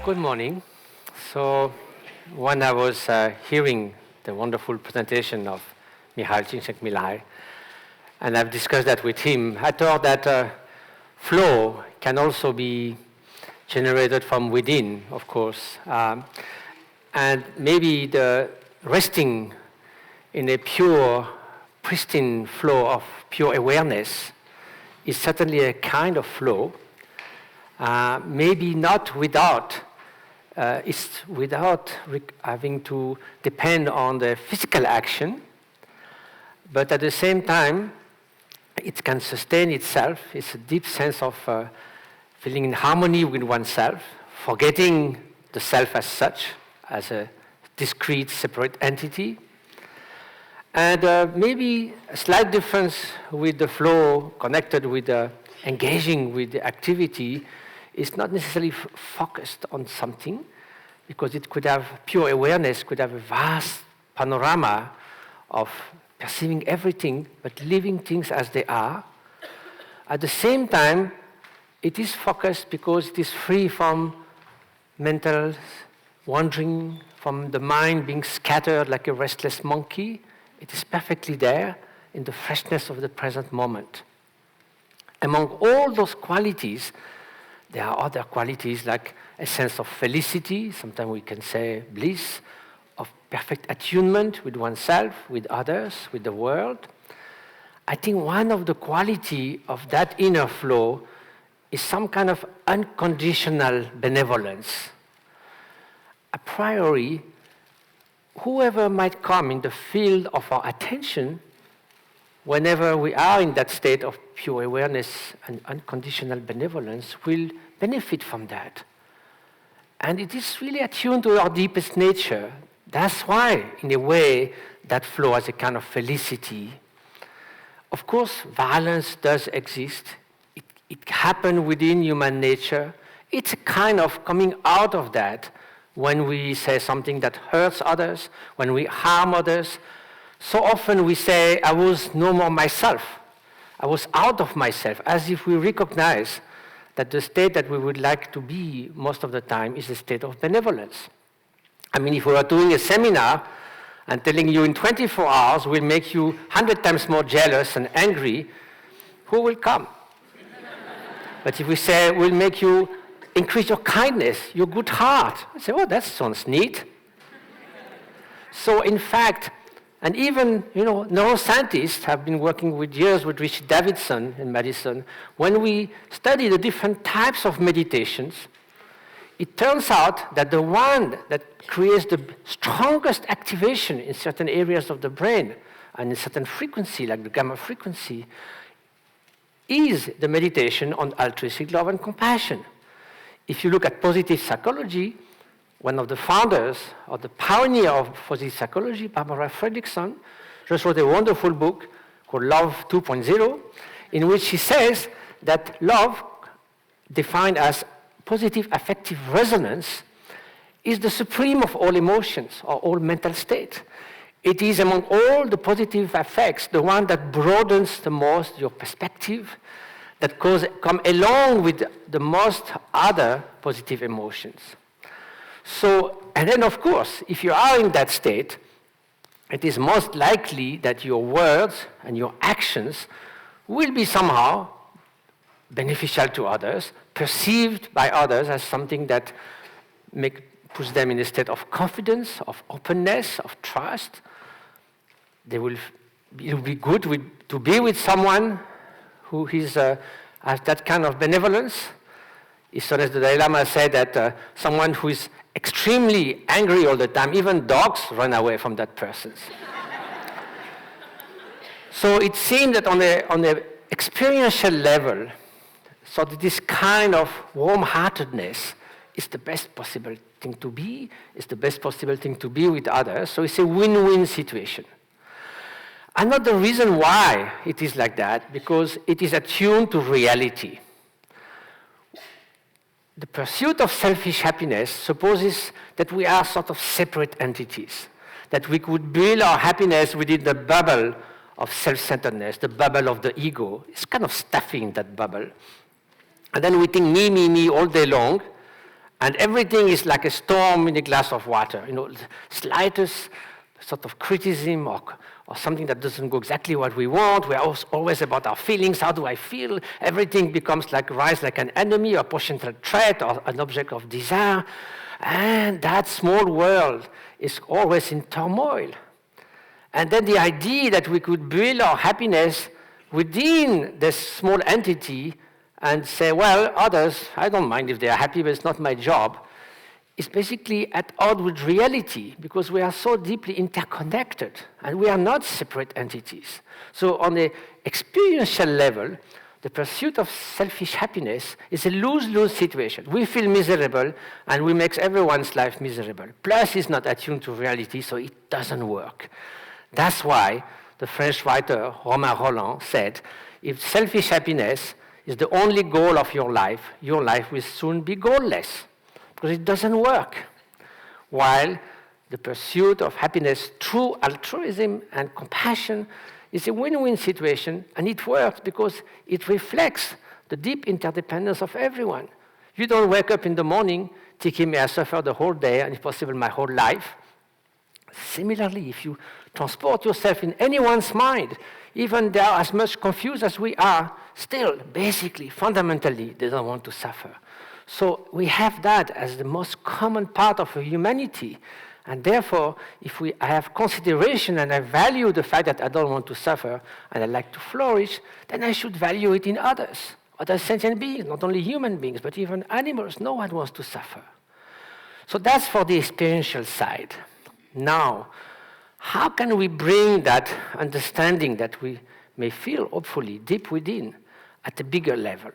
Good morning. So when I was hearing the wonderful presentation of Mihail Csikszentmihalyi, and I've discussed that with him, I thought that flow can also be generated from within, of course, and maybe the resting in a pure, pristine flow of pure awareness is certainly a kind of flow. Maybe not without having to depend on the physical action, but at the same time, it can sustain itself. It's a deep sense of feeling in harmony with oneself, forgetting the self as such, as a discrete, separate entity. And maybe a slight difference with the flow connected with engaging with the activity is not necessarily focused on something, because it could have pure awareness, could have a vast panorama of perceiving everything, but living things as they are. At the same time, it is focused because it is free from mental wandering, from the mind being scattered like a restless monkey. It is perfectly there in the freshness of the present moment. Among all those qualities, there are other qualities like a sense of felicity, sometimes we can say bliss, of perfect attunement with oneself, with others, with the world. I think one of the qualities of that inner flow is some kind of unconditional benevolence. A priori, whoever might come in the field of our attention, whenever we are in that state of pure awareness and unconditional benevolence, will benefit from that. And it is really attuned to our deepest nature. That's why, in a way, that flow has a kind of felicity. Of course, violence does exist. It happens within human nature. It's a kind of coming out of that when we say something that hurts others, when we harm others. So often we say, I was no more myself. I was out of myself, as if we recognize that the state that we would like to be most of the time is a state of benevolence. I mean, if we were doing a seminar and telling you in 24 hours we'll make you 100 times more jealous and angry, who will come? But if we say we'll make you increase your kindness, your good heart, I say, oh, that sounds neat. So in fact, and even, neuroscientists have been working with years with Richard Davidson in Madison. When we study the different types of meditations, it turns out that the one that creates the strongest activation in certain areas of the brain and in certain frequency, like the gamma frequency, is the meditation on altruistic love and compassion. If you look at positive psychology, one of the founders or the pioneer of positive psychology, Barbara Fredrickson, just wrote a wonderful book called Love 2.0, in which she says that love, defined as positive affective resonance, is the supreme of all emotions or all mental states. It is among all the positive affects the one that broadens the most your perspective, that come along with the most other positive emotions. So, and then of course, if you are in that state, it is most likely that your words and your actions will be somehow beneficial to others, perceived by others as something that puts them in a state of confidence, of openness, of trust. It will be good to be with someone who has that kind of benevolence. As soon as the Dalai Lama said that someone who is extremely angry all the time, even dogs run away from that person. So it seemed that on a experiential level, so that this kind of warm-heartedness is the best possible thing to be, is the best possible thing to be with others. So it's a win-win situation. Another reason why it is like that, because it is attuned to reality. The pursuit of selfish happiness supposes that we are sort of separate entities, that we could build our happiness within the bubble of self-centeredness, the bubble of the ego. It's kind of stuffy in that bubble. And then we think me all day long, And everything is like a storm in a glass of water. The slightest sort of criticism or something that doesn't go exactly what we want. We're always about our feelings. How do I feel? Everything becomes rise like an enemy or potential threat or an object of desire. And that small world is always in turmoil. And then the idea that we could build our happiness within this small entity and say, well, others, I don't mind if they are happy, but it's not my job, is basically at odds with reality because we are so deeply interconnected and we are not separate entities. So on the experiential level, the pursuit of selfish happiness is a lose-lose situation. We feel miserable and we make everyone's life miserable. Plus, it's not attuned to reality, so it doesn't work. That's why the French writer Romain Rolland said, if selfish happiness is the only goal of your life will soon be goalless, because it doesn't work. While the pursuit of happiness through altruism and compassion is a win-win situation, and it works because it reflects the deep interdependence of everyone. You don't wake up in the morning thinking, may I suffer the whole day, and if possible, my whole life. Similarly, if you transport yourself in anyone's mind, even they are as much confused as we are, still, basically, fundamentally, they don't want to suffer. So we have that as the most common part of humanity. And therefore, if I have consideration and I value the fact that I don't want to suffer and I like to flourish, then I should value it in others, other sentient beings, not only human beings, but even animals. No one wants to suffer. So that's for the experiential side. Now, how can we bring that understanding that we may feel, hopefully, deep within at a bigger level?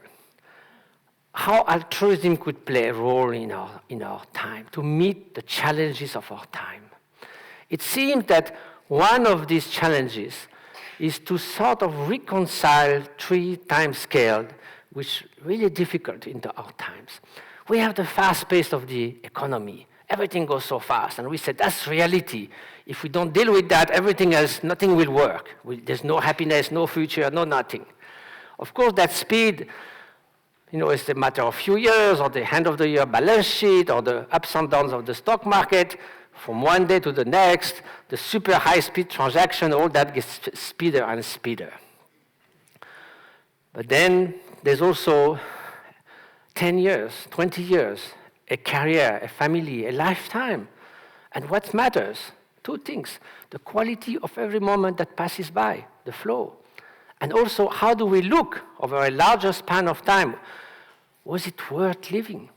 How altruism could play a role in our time to meet the challenges of our time. It seems that one of these challenges is to sort of reconcile 3 time scales, which is really difficult in our times. We have the fast pace of the economy. Everything goes so fast, and we said that's reality. If we don't deal with that, everything else, nothing will work. There's no happiness, no future, no nothing. Of course, that speed, it's a matter of few years, or the end of the year balance sheet, or the ups and downs of the stock market, from one day to the next, the super high-speed transaction, all that gets speeder and speeder. But then there's also 10 years, 20 years, a career, a family, a lifetime. And what matters? 2 things. The quality of every moment that passes by, the flow. And also, how do we look over a larger span of time? Was it worth living?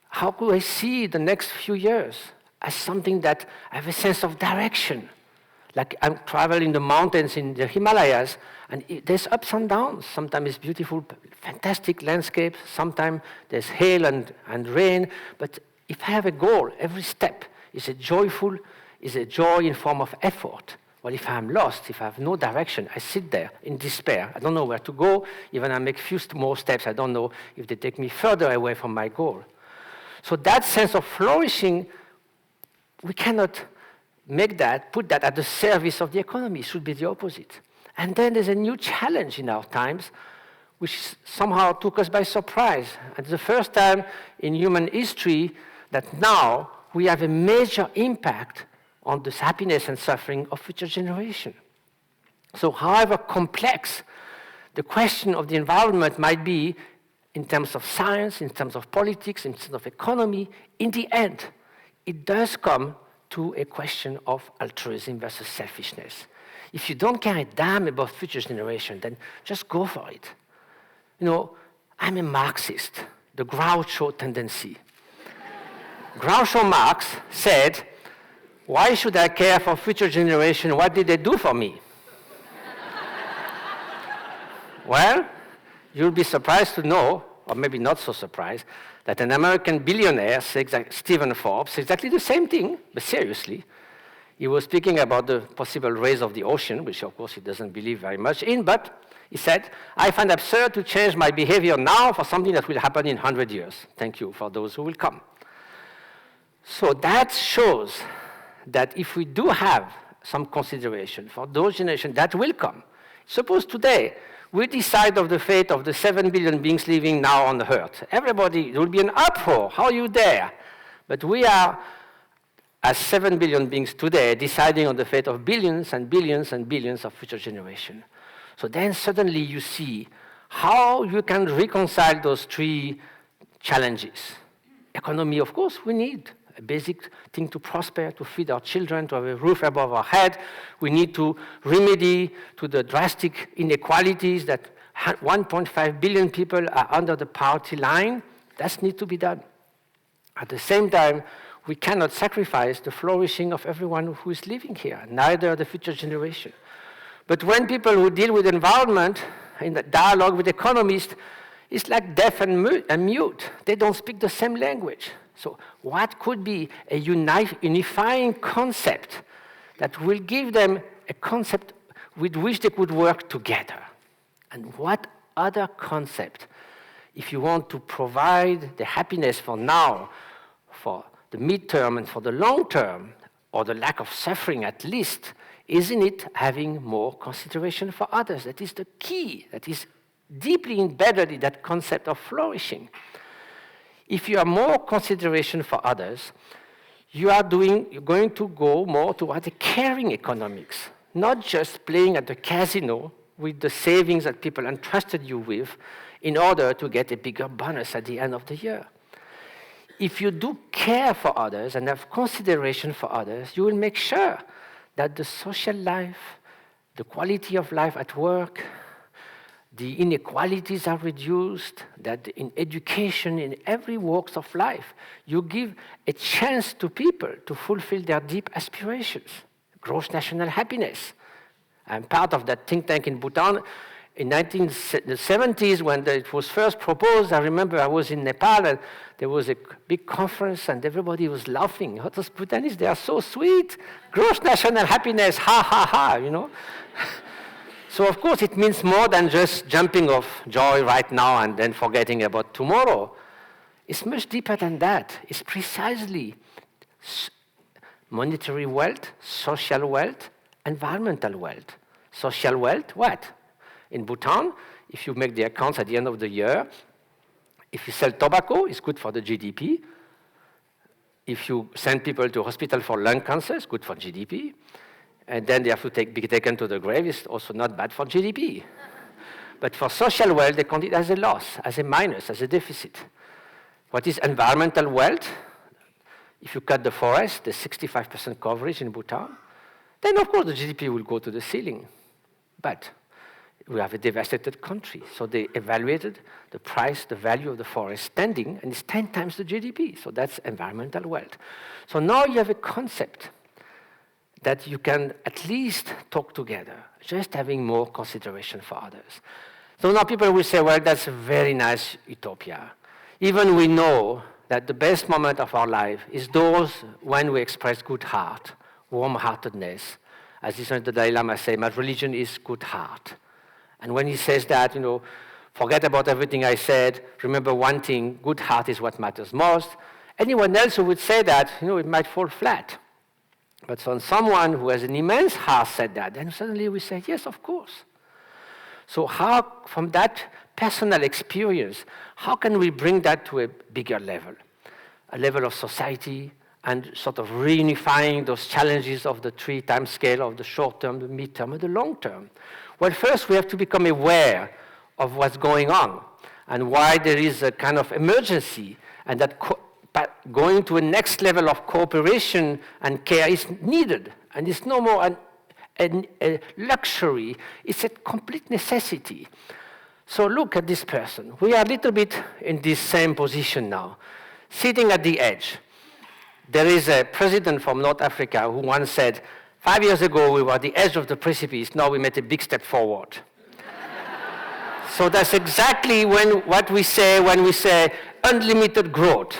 How could I see the next few years as something that I have a sense of direction? Like I'm traveling the mountains in the Himalayas, and there's ups and downs. Sometimes it's beautiful, fantastic landscapes. Sometimes there's hail and rain. But if I have a goal, every step is a joy in form of effort. Well, if I'm lost, if I have no direction, I sit there in despair. I don't know where to go. Even I make few more steps, I don't know if they take me further away from my goal. So that sense of flourishing, we cannot put that at the service of the economy. It should be the opposite. And then there's a new challenge in our times, which somehow took us by surprise. And it's the first time in human history that now we have a major impact on this happiness and suffering of future generations. So however complex the question of the environment might be in terms of science, in terms of politics, in terms of economy, in the end, it does come to a question of altruism versus selfishness. If you don't care a damn about future generations, then just go for it. I'm a Marxist, the Groucho tendency. Groucho Marx said, why should I care for future generations? What did they do for me? Well, you'll be surprised to know, or maybe not so surprised, that an American billionaire, Stephen Forbes, said exactly the same thing, but seriously. He was speaking about the possible rise of the ocean, which of course he doesn't believe very much in, but he said, I find absurd to change my behavior now for something that will happen in 100 years. Thank you for those who will come. So that shows that if we do have some consideration for those generations that will come, suppose today we decide of the fate of the 7 billion beings living now on the earth. Everybody, there will be an uproar. How you dare? But we are, as 7 billion beings today, deciding on the fate of billions and billions and billions of future generations. So then suddenly you see how you can reconcile those three challenges. Economy, of course, we need a basic thing to prosper, to feed our children, to have a roof above our head. We need to remedy to the drastic inequalities that 1.5 billion people are under the poverty line. That needs to be done. At the same time, we cannot sacrifice the flourishing of everyone who is living here, neither the future generation. But when people who deal with environment in the dialogue with economists, it's like deaf and mute. They don't speak the same language. So what could be a unifying concept that will give them a concept with which they could work together? And what other concept, if you want to provide the happiness for now, for the midterm and for the long term, or the lack of suffering at least, isn't it having more consideration for others? That is the key, that is deeply embedded in that concept of flourishing. If you have more consideration for others, you're going to go more toward a caring economics, not just playing at the casino with the savings that people entrusted you with in order to get a bigger bonus at the end of the year. If you do care for others and have consideration for others, you will make sure that the social life, the quality of life at work, the inequalities are reduced, that in education, in every walks of life, you give a chance to people to fulfill their deep aspirations, gross national happiness. I'm part of that think tank in Bhutan. In the 1970s, when it was first proposed, I remember I was in Nepal, and there was a big conference, and everybody was laughing. Oh, those Bhutanese, they are so sweet. Gross national happiness, ha, ha, ha, you know. So, of course, it means more than just jumping off joy right now and then forgetting about tomorrow. It's much deeper than that. It's precisely monetary wealth, social wealth, environmental wealth. Social wealth, what? In Bhutan, if you make the accounts at the end of the year, if you sell tobacco, it's good for the GDP. If you send people to hospital for lung cancer, it's good for GDP. And then they have to be taken to the grave, it's also not bad for GDP. But for social wealth, they count it as a loss, as a minus, as a deficit. What is environmental wealth? If you cut the forest, the 65% coverage in Bhutan, then of course the GDP will go to the ceiling. But we have a devastated country. So they evaluated the price, the value of the forest standing, and it's 10 times the GDP. So that's environmental wealth. So now you have a concept that you can at least talk together, just having more consideration for others. So now people will say, well, that's a very nice utopia. Even we know that the best moment of our life is those when we express good heart, warm-heartedness. As the Dalai Lama says, my religion is good heart. And when he says that, forget about everything I said, remember one thing, good heart is what matters most. Anyone else who would say that, it might fall flat. But when someone who has an immense heart said that, then suddenly we say, yes, of course. So how, from that personal experience, how can we bring that to a bigger level? A level of society and sort of reunifying those challenges of the three time scale of the short term, the mid-term, and the long term. Well, first we have to become aware of what's going on and why there is a kind of emergency, and that going to a next level of cooperation and care is needed. And it's no more a luxury, it's a complete necessity. So look at this person. We are a little bit in this same position now, sitting at the edge. There is a president from North Africa who once said, 5 years ago we were at the edge of the precipice, now we made a big step forward. So that's exactly what we say when we say unlimited growth.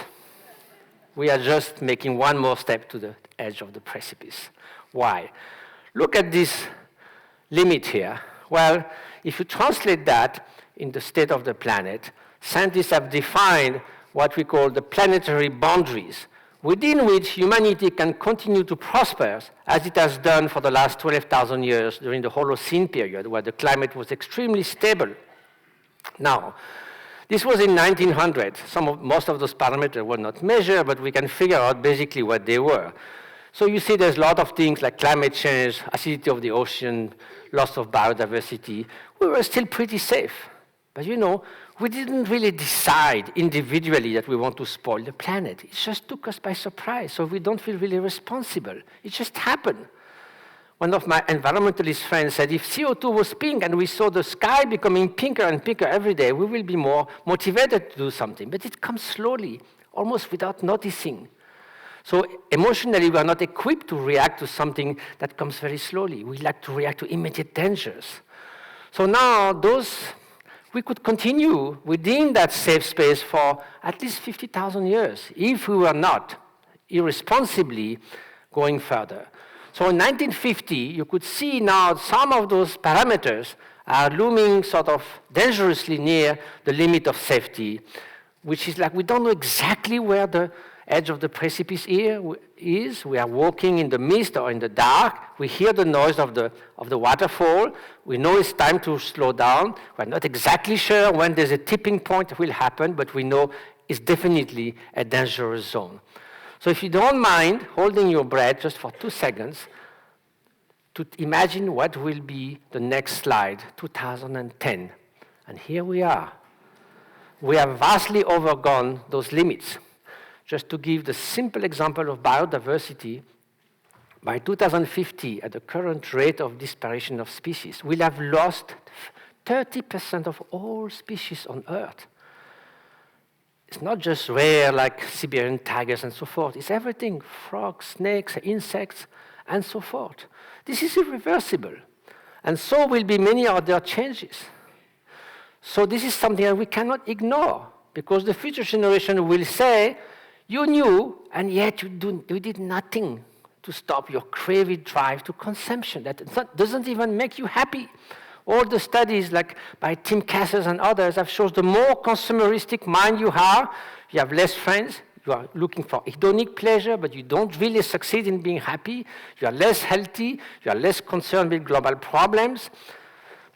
We are just making one more step to the edge of the precipice. Why? Look at this limit here. Well, if you translate that in the state of the planet, scientists have defined what we call the planetary boundaries, within which humanity can continue to prosper as it has done for the last 12,000 years during the Holocene period, where the climate was extremely stable. Now, this was in 1900. Most of those parameters were not measured, but we can figure out basically what they were. So you see there's a lot of things like climate change, acidity of the ocean, loss of biodiversity. We were still pretty safe. But you know, we didn't really decide individually that we want to spoil the planet. It just took us by surprise, so we don't feel really responsible. It just happened. One of my environmentalist friends said, if CO2 was pink and we saw the sky becoming pinker and pinker every day, we will be more motivated to do something. But it comes slowly, almost without noticing. So emotionally, we are not equipped to react to something that comes very slowly. We like to react to immediate dangers. So now we could continue within that safe space for at least 50,000 years if we were not irresponsibly going further. So in 1950, you could see now some of those parameters are looming sort of dangerously near the limit of safety, which is like we don't know exactly where the edge of the precipice here is. We are walking in the mist or in the dark. We hear the noise of the waterfall. We know it's time to slow down. We're not exactly sure when there's a tipping point will happen, but we know it's definitely a dangerous zone. So if you don't mind holding your breath just for 2 seconds to imagine what will be the next slide, 2010. And here we are. We have vastly overgone those limits. Just to give the simple example of biodiversity, by 2050, at the current rate of dispersion of species, we'll have lost 30% of all species on Earth. It's not just rare like Siberian tigers and so forth. It's everything, frogs, snakes, insects, and so forth. This is irreversible. And so will be many other changes. So this is something that we cannot ignore, because the future generation will say, you knew, and yet you did nothing to stop your crazy drive to consumption. That doesn't even make you happy. All the studies, like by Tim Cassers and others, have shown the more consumeristic mind you have less friends, you are looking for hedonic pleasure, but you don't really succeed in being happy, you are less healthy, you are less concerned with global problems.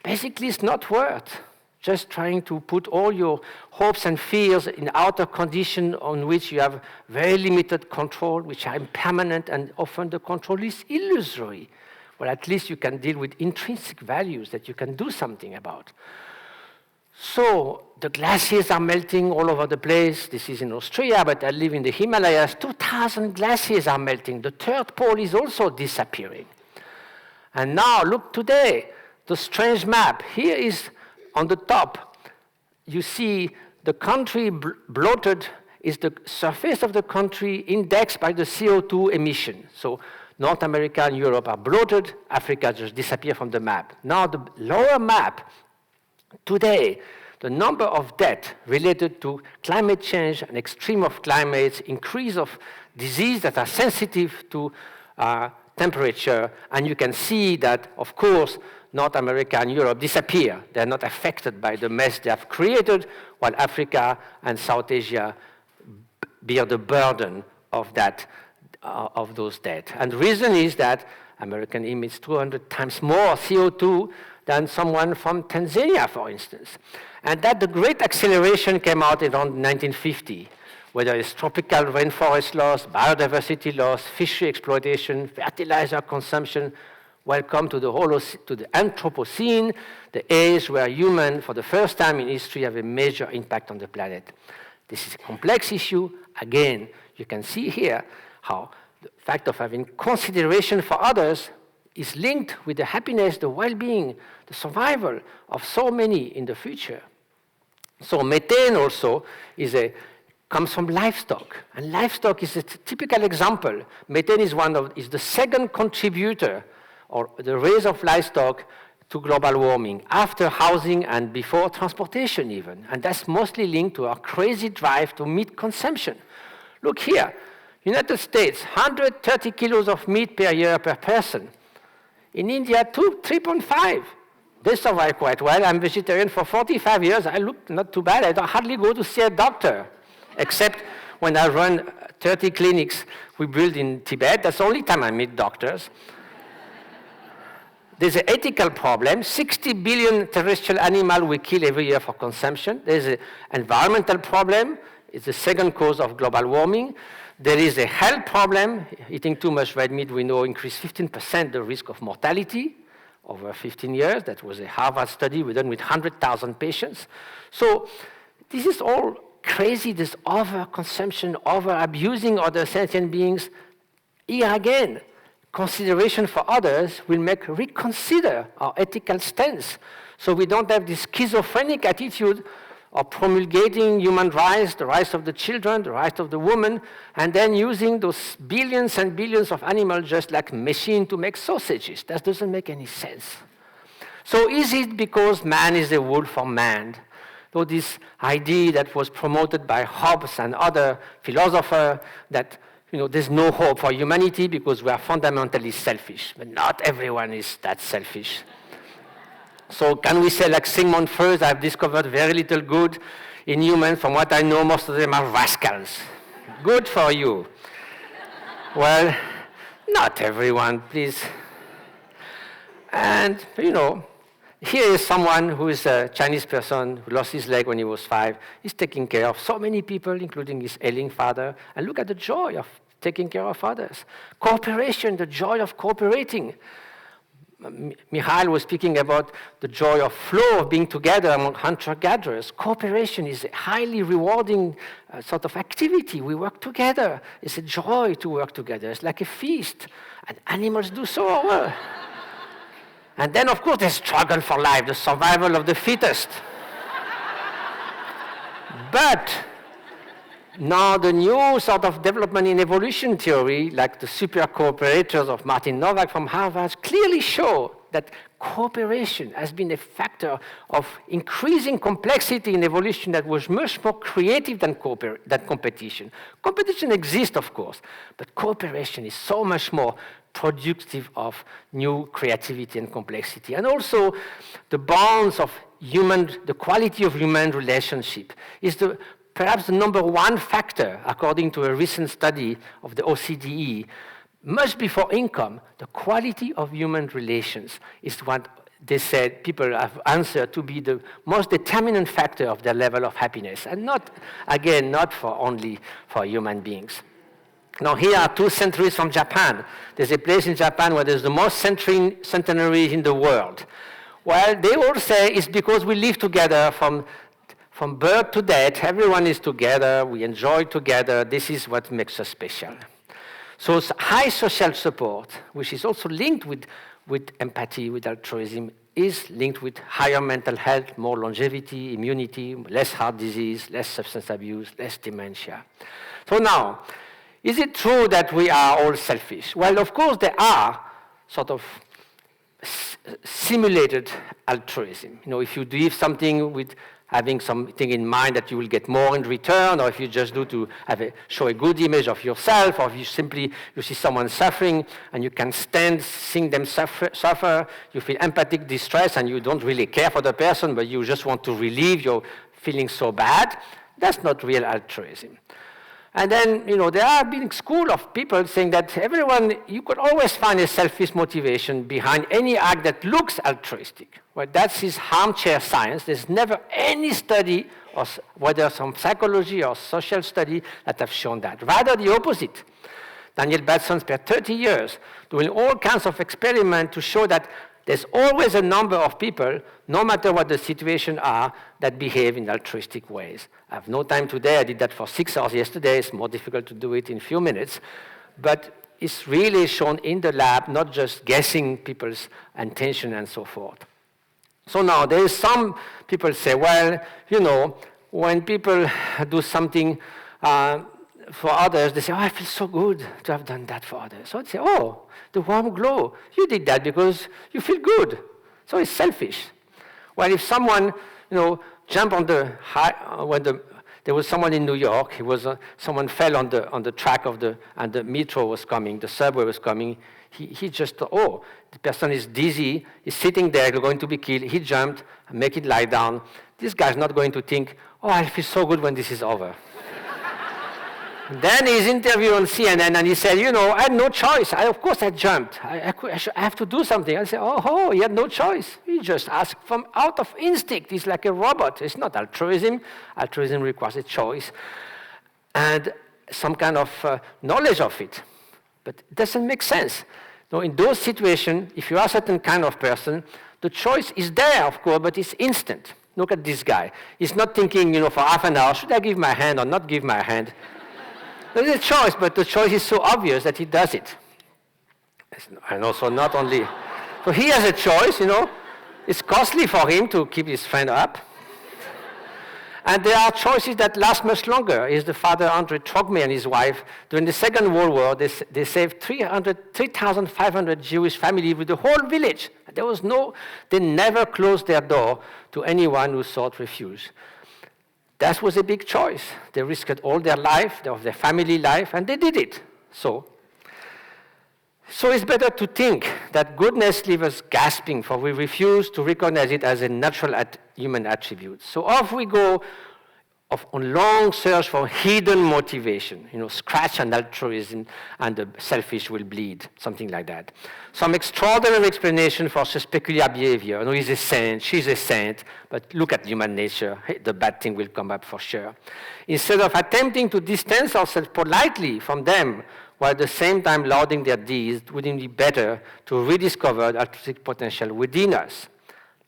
Basically, it's not worth just trying to put all your hopes and fears in outer conditions on which you have very limited control, which are impermanent, and often the control is illusory. Well, at least you can deal with intrinsic values that you can do something about. So the glaciers are melting all over the place. This is in Austria, but I live in the Himalayas. 2,000 glaciers are melting. The third pole is also disappearing. And now, look today, the strange map. Here is on the top, you see the country bloated is the surface of the country indexed by the CO2 emission. So North America and Europe are bloated, Africa just disappeared from the map. Now the lower map, today, the number of deaths related to climate change and extreme of climates, increase of disease that are sensitive to temperature, and you can see that, of course, North America and Europe disappear. They're not affected by the mess they have created, while Africa and South Asia bear the burden of that, of those deaths. And the reason is that American emits 200 times more CO2 than someone from Tanzania, for instance. And that the great acceleration came out around 1950, whether it's tropical rainforest loss, biodiversity loss, fishery exploitation, fertilizer consumption. Welcome to the Anthropocene, the age where humans, for the first time in history, have a major impact on the planet. This is a complex issue. Again, you can see here how the fact of having consideration for others is linked with the happiness, the well-being, the survival of so many in the future. So methane also comes from livestock, and livestock is a typical example. Methane is the second contributor, or the raise of livestock, to global warming, after housing and before transportation even. And that's mostly linked to our crazy drive to meat consumption. Look here, United States, 130 kilos of meat per year per person. In India, 3.5. They survive quite well. I'm vegetarian for 45 years. I look not too bad. I don't hardly go to see a doctor, except when I run 30 clinics we build in Tibet. That's the only time I meet doctors. There's an ethical problem. 60 billion terrestrial animals we kill every year for consumption. There's an environmental problem. It's the second cause of global warming. There is a health problem. Eating too much red meat, we know, increased 15% the risk of mortality over 15 years. That was a Harvard study we done with 100,000 patients. So this is all crazy, this over-consumption, over-abusing other sentient beings. Here again, consideration for others will make reconsider our ethical stance. So we don't have this schizophrenic attitude of promulgating human rights, the rights of the children, the rights of the woman, and then using those billions and billions of animals just like machines to make sausages. That doesn't make any sense. So is it because man is a wolf for man? So this idea that was promoted by Hobbes and other philosophers that there's no hope for humanity because we are fundamentally selfish. But not everyone is that selfish. So can we say, like Sigmund Freud, I've discovered very little good in humans. From what I know, most of them are rascals. Good for you. Well, not everyone, please. And, here is someone who is a Chinese person who lost his leg when he was 5. He's taking care of so many people, including his ailing father. And look at the joy of taking care of others. Cooperation, the joy of cooperating. Michael was speaking about the joy of flow, of being together among hunter-gatherers. Cooperation is a highly rewarding sort of activity. We work together. It's a joy to work together. It's like a feast. And animals do so well. And then, of course, the struggle for life, the survival of the fittest. But now the new sort of development in evolution theory, like the super cooperators of Martin Novak from Harvard, clearly show that cooperation has been a factor of increasing complexity in evolution that was much more creative than competition. Competition exists, of course, but cooperation is so much more productive of new creativity and complexity. And also the bonds of the quality of human relationship is perhaps the number one factor, according to a recent study of the OCDE, much before income. The quality of human relations is what they said people have answered to be the most determinant factor of their level of happiness, and not only for human beings. Now, here are 2 centuries from Japan. There's a place in Japan where there's the most centenaries in the world. Well, they all say it's because we live together from birth to death. Everyone is together. We enjoy together. This is what makes us special. So high social support, which is also linked with empathy, with altruism, is linked with higher mental health, more longevity, immunity, less heart disease, less substance abuse, less dementia. So now, is it true that we are all selfish? Well, of course, there are sort of simulated altruism. If you do something with having something in mind that you will get more in return, or if you just do to show a good image of yourself, or if you see someone suffering and you can stand seeing them suffer, you feel empathic distress and you don't really care for the person, but you just want to relieve your feeling so bad, that's not real altruism. And then, there have been a school of people saying that you could always find a selfish motivation behind any act that looks altruistic. Well, that's his armchair science. There's never any study, or whether some psychology or social study, that have shown that. Rather the opposite. Daniel Batson spent 30 years doing all kinds of experiments to show that there's always a number of people, no matter what the situation are, that behave in altruistic ways. I have no time today. I did that for 6 hours yesterday. It's more difficult to do it in a few minutes. But it's really shown in the lab, not just guessing people's intention and so forth. So now there is some people say, well, when people do something for others, they say, I feel so good to have done that for others. So they say, the warm glow. You did that because you feel good. So it's selfish. Well, if someone, jump on the there was someone in New York. Someone fell on the track and the metro was coming, the subway was coming. He just thought, the person is dizzy, he's sitting there, going to be killed. He jumped and make it lie down. This guy's not going to think, I feel so good when this is over. Then he's interviewed on CNN, and he said, I had no choice. Of course I jumped. I have to do something. I said, he had no choice. He just asked from out of instinct. He's like a robot. It's not altruism. Altruism requires a choice and some kind of knowledge of it. But it doesn't make sense. In those situations, if you are a certain kind of person, the choice is there, of course, but it's instant. Look at this guy. He's not thinking, for half an hour, should I give my hand or not give my hand? There's a choice, but the choice is so obvious that he does it. And also not only... So he has a choice, It's costly for him to keep his friend up. And there are choices that last much longer. Is the father, André Trogme, and his wife, during the Second World War, they saved 3,500 Jewish families with the whole village. They never closed their door to anyone who sought refuge. That was a big choice. They risked all their life, their family life, and they did it. So it's better to think that goodness leaves us gasping, for we refuse to recognize it as a natural human attribute. So off we go on long search for hidden motivation, scratch and altruism, and the selfish will bleed, something like that. Some extraordinary explanation for such peculiar behavior. He's a saint, she's a saint, but look at human nature. The bad thing will come up for sure. Instead of attempting to distance ourselves politely from them, while at the same time lauding their deeds, wouldn't it be better to rediscover the altruistic potential within us?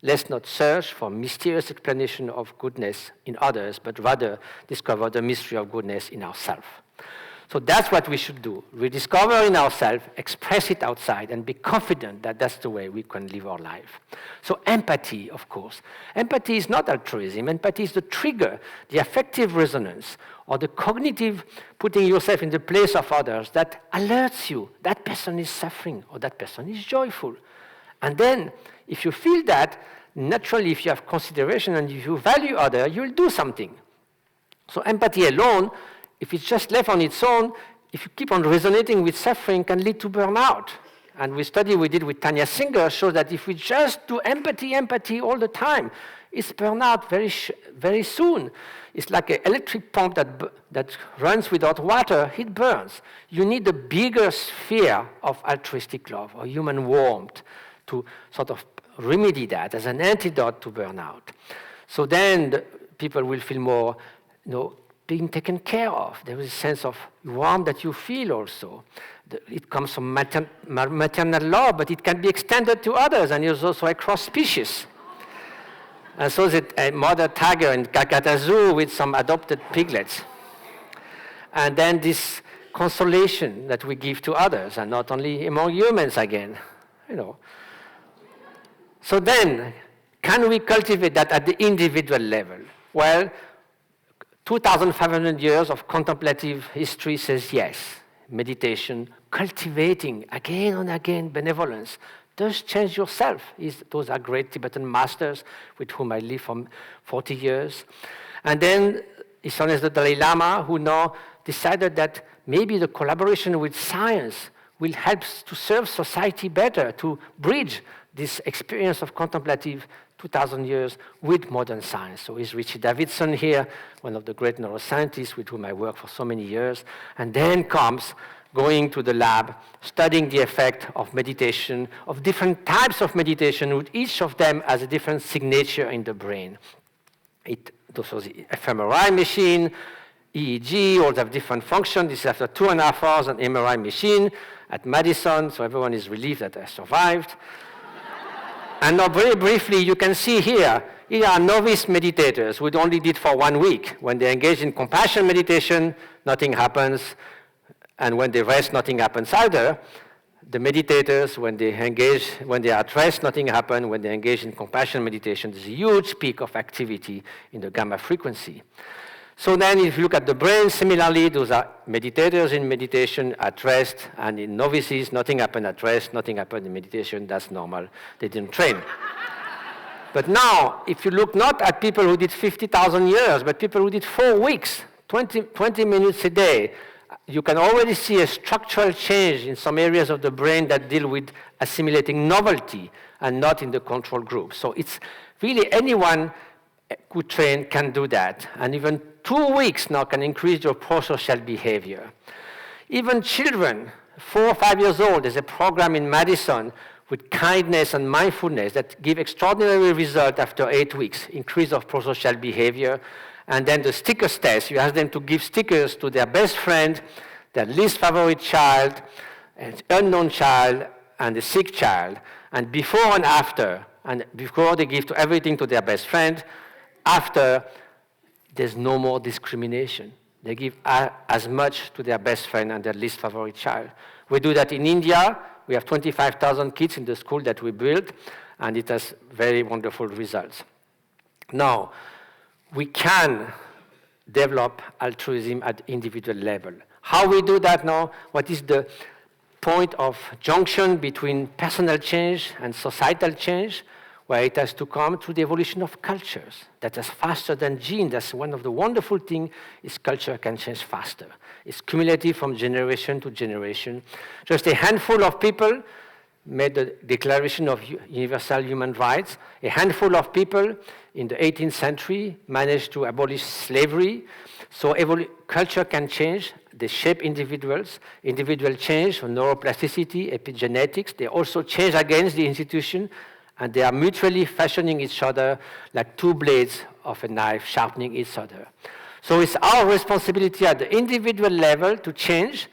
Let's not search for mysterious explanation of goodness in others, but rather discover the mystery of goodness in ourselves. So that's what we should do. Rediscover in ourselves, express it outside, and be confident that that's the way we can live our life. So empathy, of course. Empathy is not altruism. Empathy is the trigger, the affective resonance, or the cognitive putting yourself in the place of others that alerts you that person is suffering or that person is joyful. And then, if you feel that, naturally, if you have consideration and if you value others, you'll do something. So empathy alone, if it's just left on its own, if you keep on resonating with suffering, can lead to burnout. And the study we did with Tanya Singer shows that if we just do empathy all the time, it's burnout very soon. It's like an electric pump that runs without water, it burns. You need a bigger sphere of altruistic love or human warmth to sort of remedy that as an antidote to burnout. So then people will feel more, being taken care of. There is a sense of warmth that you feel also. It comes from maternal love, but it can be extended to others, and it's also across species. And so that a mother tiger in Calcutta Zoo with some adopted piglets. And then this consolation that we give to others, and not only among humans again, So then, can we cultivate that at the individual level? Well, 2,500 years of contemplative history says yes. Meditation, cultivating again and again benevolence, does change yourself. Those are great Tibetan masters with whom I live for 40 years. And then His Holiness the Dalai Lama, who now decided that maybe the collaboration with science will help to serve society better, to bridge this experience of contemplative 2,000 years with modern science. So is Richie Davidson here, one of the great neuroscientists with whom I work for so many years, and then comes going to the lab, studying the effect of meditation, of different types of meditation, with each of them has a different signature in the brain. Those are the fMRI machine, EEG, all have different functions. This is after 2.5 hours on MRI machine at Madison, so everyone is relieved that I survived. And now very briefly, you can see here are novice meditators who only did for 1 week. When they engage in compassion meditation, nothing happens. And when they rest, nothing happens either. The meditators, when they are at rest, nothing happens. When they engage in compassion meditation, there's a huge peak of activity in the gamma frequency. So then if you look at the brain, similarly, those are meditators in meditation at rest, and in novices, nothing happened at rest, nothing happened in meditation, that's normal. They didn't train. But now, if you look not at people who did 50,000 years, but people who did 4 weeks, 20 minutes a day, you can already see a structural change in some areas of the brain that deal with assimilating novelty and not in the control group. So it's really anyone who train can do that. And even 2 weeks now can increase your pro-social behavior. Even children, 4 or 5 years old, there's a program in Madison with kindness and mindfulness that give extraordinary result after 8 weeks, increase of pro-social behavior. And then the stickers test, you ask them to give stickers to their best friend, their least favorite child, an unknown child, and a sick child. And before and after, and before they give to everything to their best friend, after, there's no more discrimination. They give as much to their best friend and their least favorite child. We do that in India. We have 25,000 kids in the school that we built, and it has very wonderful results. Now, we can develop altruism at individual level. How we do that now? What is the point of junction between personal change and societal change, where it has to come through the evolution of cultures. That is faster than genes. That's one of the wonderful things is culture can change faster. It's cumulative from generation to generation. Just a handful of people made the Declaration of Universal Human Rights. A handful of people in the 18th century managed to abolish slavery. So culture can change. They shape individuals. Individual change, neuroplasticity, epigenetics. They also change against the institution, and they are mutually fashioning each other like two blades of a knife, sharpening each other. So it's our responsibility at the individual level to change,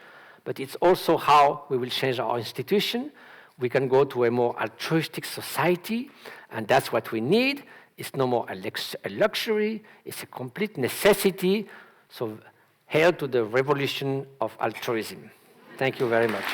but it's also how we will change our institution. We can go to a more altruistic society, and that's what we need. It's no more a luxury, it's a complete necessity. So hail to the revolution of altruism. Thank you very much.